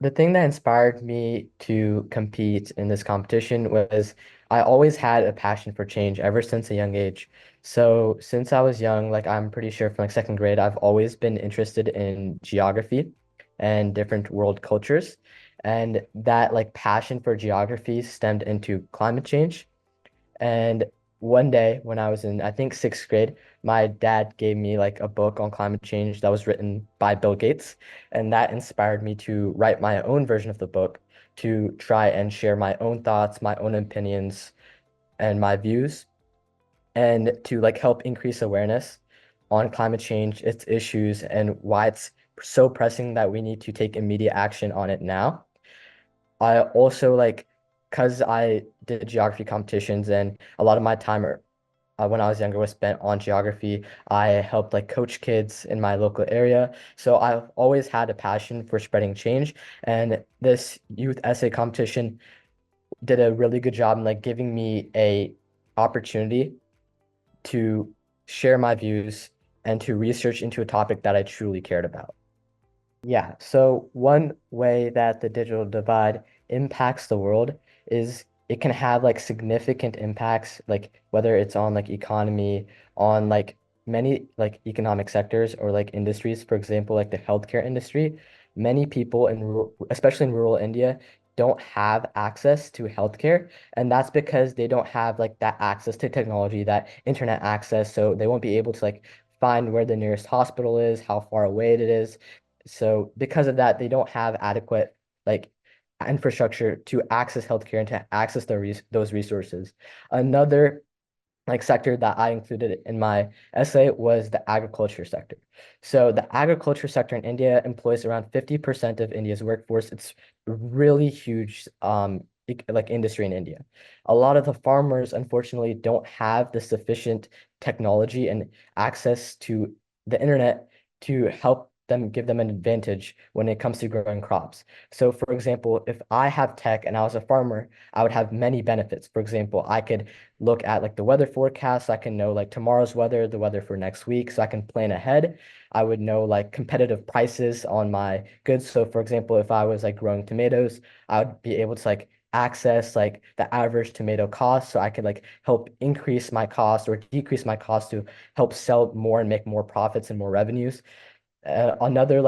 The thing that inspired me to compete in this competition was I always had a passion for change ever since a young age. So since I was young, like I'm pretty sure from like second grade, I've always been interested in geography and different world cultures. And that like passion for geography stemmed into climate change. And one day when I was in, I think sixth grade, my dad gave me like a book on climate change that was written by Bill Gates. And that inspired me to write my own version of the book to try and share my own thoughts, my own opinions, and my views, and to like help increase awareness on climate change, its issues, and why it's so pressing that we need to take immediate action on it now. I also like, because I did geography competitions and a lot of my time when I was younger was spent on geography. I helped like coach kids in my local area. So I've always had a passion for spreading change. And this youth essay competition did a really good job in like giving me a opportunity to share my views and to research into a topic that I truly cared about. Yeah, so one way that the digital divide impacts the world is it can have like significant impacts, like whether it's on like economy, on like many like economic sectors or like industries, for example, like the healthcare industry. Many people in especially in rural India don't have access to healthcare, and that's because they don't have like that access to technology, that internet access, so they won't be able to like find where the nearest hospital is, how far away it is. So because of that, they don't have adequate like infrastructure to access healthcare and to access those resources. Another like sector that I included in my essay was the agriculture sector. So the agriculture sector in India employs around 50% of India's workforce. It's really huge like industry in India. A lot of the farmers unfortunately don't have the sufficient technology and access to the internet to help them give them an advantage when it comes to growing crops. So for example, if I have tech and I was a farmer, I would have many benefits. For example, I could look at like the weather forecast. I can know like tomorrow's weather, the weather for next week, so I can plan ahead. I would know like competitive prices on my goods. So for example, if I was like growing tomatoes, I would be able to like access like the average tomato cost so I could like help increase my cost or decrease my cost to help sell more and make more profits and more revenues. Another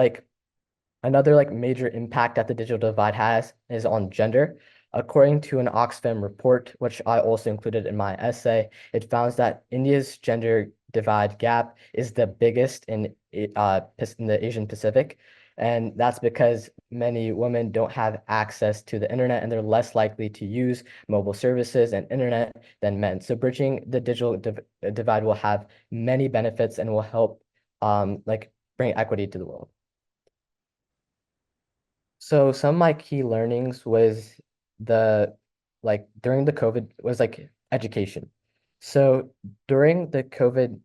major impact that the digital divide has is on gender. According to an Oxfam report, which I also included in my essay, it found that India's gender divide gap is the biggest in the Asian Pacific. And that's because many women don't have access to the internet and they're less likely to use mobile services and internet than men. So bridging the divide will have many benefits and will help like bring equity to the world. So some of my key learnings was the like during the COVID was like education. So during the COVID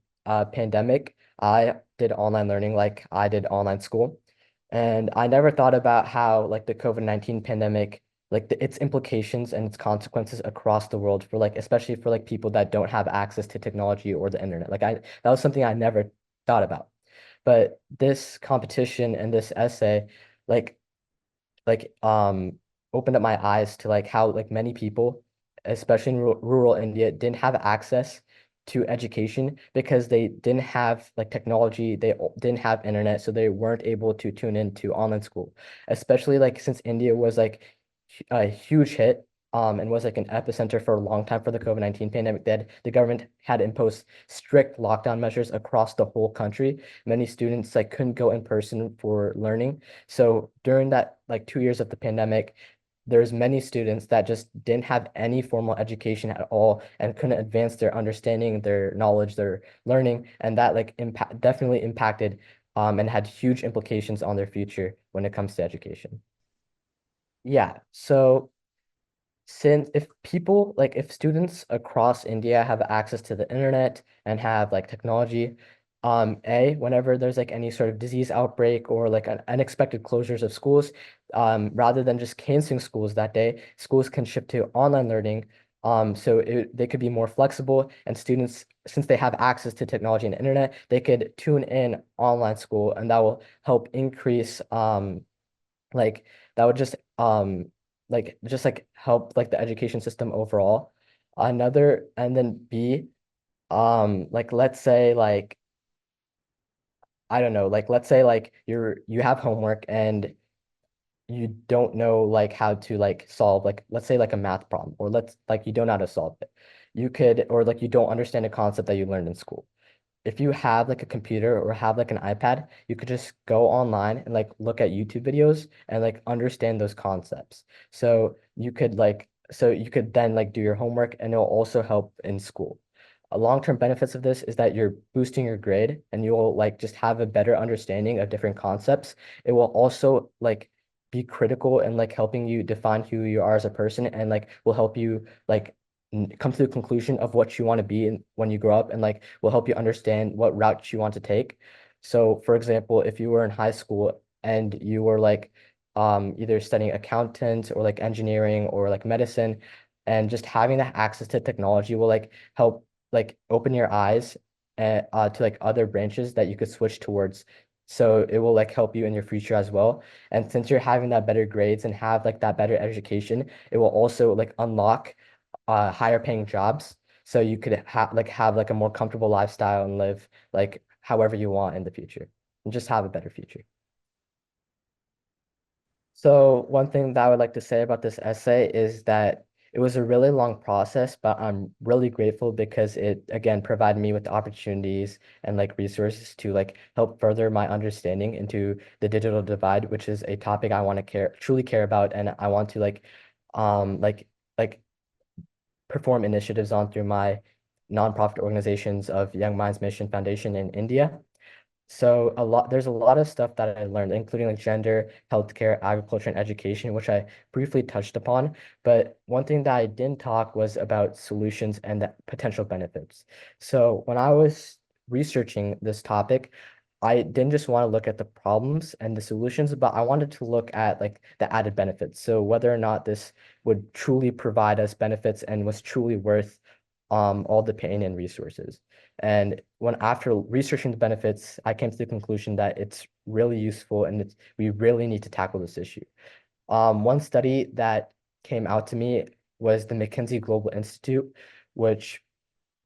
pandemic, I did online learning, like I did online school. And I never thought about how like the COVID-19 pandemic, like its implications and its consequences across the world for like especially for like people that don't have access to technology or the internet. That was something I never thought about. But this competition and this essay, like like opened up my eyes to like how like many people, especially in rural India, didn't have access to education because they didn't have like technology, didn't have internet, so they weren't able to tune into online school. Especially like since India was like a huge hit and was like an epicenter for a long time for the COVID-19 pandemic, that the government had imposed strict lockdown measures across the whole country. Many students like couldn't go in person for learning. So during that like 2 years of the pandemic, there's many students that just didn't have any formal education at all and couldn't advance their understanding, their knowledge, their learning, and that like definitely impacted and had huge implications on their future when it comes to education. Yeah, so since if students across India have access to the internet and have like technology, whenever there's like any sort of disease outbreak or like unexpected closures of schools, rather than just canceling schools that day, schools can shift to online learning. They could be more flexible, and students, since they have access to technology and internet, they could tune in online school, and that will help increase Like that would just like help like the education system overall. Another and then B, like let's say like I don't know, like let's say like you have homework and you don't know like how to like solve like let's say like a math problem, or let's like you don't know how to solve it. You could, or like you don't understand a concept that you learned in school. If you have like a computer or have like an iPad, you could just go online and like look at YouTube videos and like understand those concepts. So you could then like do your homework, and it'll also help in school. A long-term benefits of this is that you're boosting your grade and you will like just have a better understanding of different concepts. It will also like be critical and like helping you define who you are as a person, and like will help you like come to the conclusion of what you want to be when you grow up, and like will help you understand what route you want to take. So for example, if you were in high school and you were like either studying accountant or like engineering or like medicine, and just having that access to technology will like help like open your eyes to like other branches that you could switch towards. So it will like help you in your future as well. And since you're having that better grades and have like that better education, it will also like unlock higher paying jobs. So you could have like a more comfortable lifestyle and live like however you want in the future and just have a better future. So one thing that I would like to say about this essay is that it was a really long process, but I'm really grateful because it again provided me with the opportunities and like resources to like help further my understanding into the digital divide, which is a topic I want to truly care about, and I want to um like like perform initiatives on through my nonprofit organizations of Young Minds Mission Foundation in India. So there's a lot of stuff that I learned, including like gender, healthcare, agriculture, and education, which I briefly touched upon. But one thing that I didn't talk was about solutions and the potential benefits. So when I was researching this topic, I didn't just want to look at the problems and the solutions, but I wanted to look at like the added benefits. So whether or not this would truly provide us benefits and was truly worth all the pain and resources. And when after researching the benefits, I came to the conclusion that it's really useful and we really need to tackle this issue. One study that came out to me was the McKinsey Global Institute, which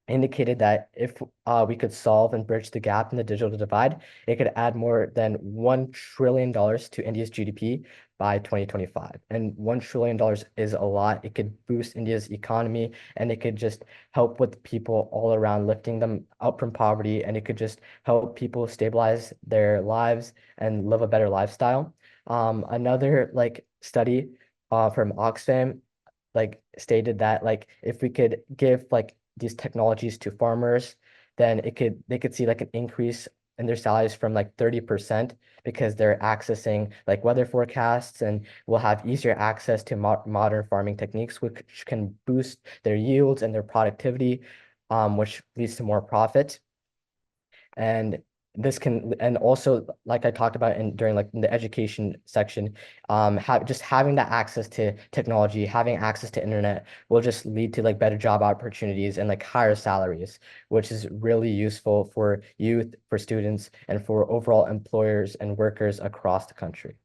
indicated that if we could solve and bridge the gap in the digital divide, it could add more than $1 trillion to India's GDP by 2025. And $1 trillion is a lot. It could boost India's economy, and it could just help with people all around, lifting them out from poverty, and it could just help people stabilize their lives and live a better lifestyle. Another like study from Oxfam like stated that like if we could give like these technologies to farmers, then they could see like an increase in their salaries from like 30% because they're accessing like weather forecasts and will have easier access to modern farming techniques, which can boost their yields and their productivity, which leads to more profit. And this can, and also like I talked about in during like in the education section, just having that access to technology, having access to internet will just lead to like better job opportunities and like higher salaries, which is really useful for youth, for students, and for overall employers and workers across the country.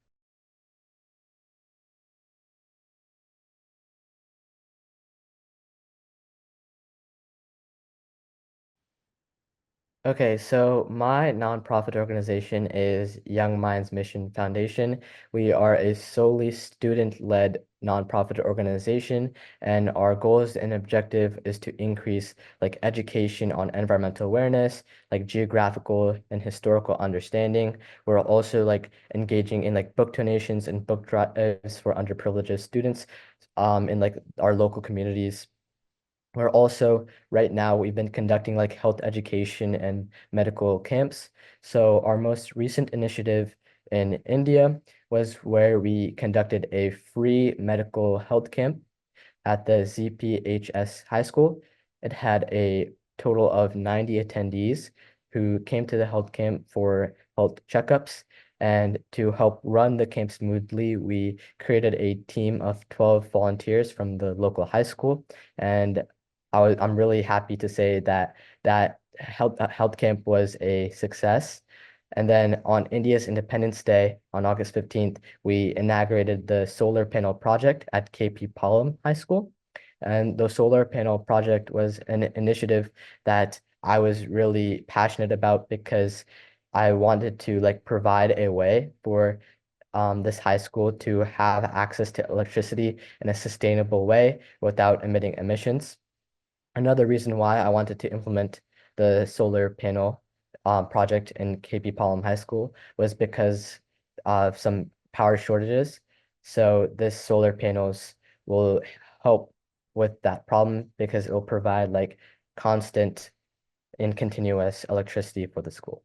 Okay, so my nonprofit organization is Young Minds Mission Foundation. We are a solely student-led nonprofit organization, and our goals and objective is to increase like education on environmental awareness, like geographical and historical understanding. We're also like engaging in like book donations and book drives for underprivileged students, in like our local communities. We're also, right now, we've been conducting like health education and medical camps. So our most recent initiative in India was where we conducted a free medical health camp at the ZPHS High School. It had a total of 90 attendees who came to the health camp for health checkups. And to help run the camp smoothly, we created a team of 12 volunteers from the local high school. And I'm really happy to say that that health camp was a success. And then on India's Independence Day on August 15th, we inaugurated the solar panel project at KP Palam High School. And the solar panel project was an initiative that I was really passionate about because I wanted to like provide a way for this high school to have access to electricity in a sustainable way without emitting emissions. Another reason why I wanted to implement the solar panel project in KP Palm High School was because of some power shortages. So this solar panels will help with that problem because it will provide like constant and continuous electricity for the school.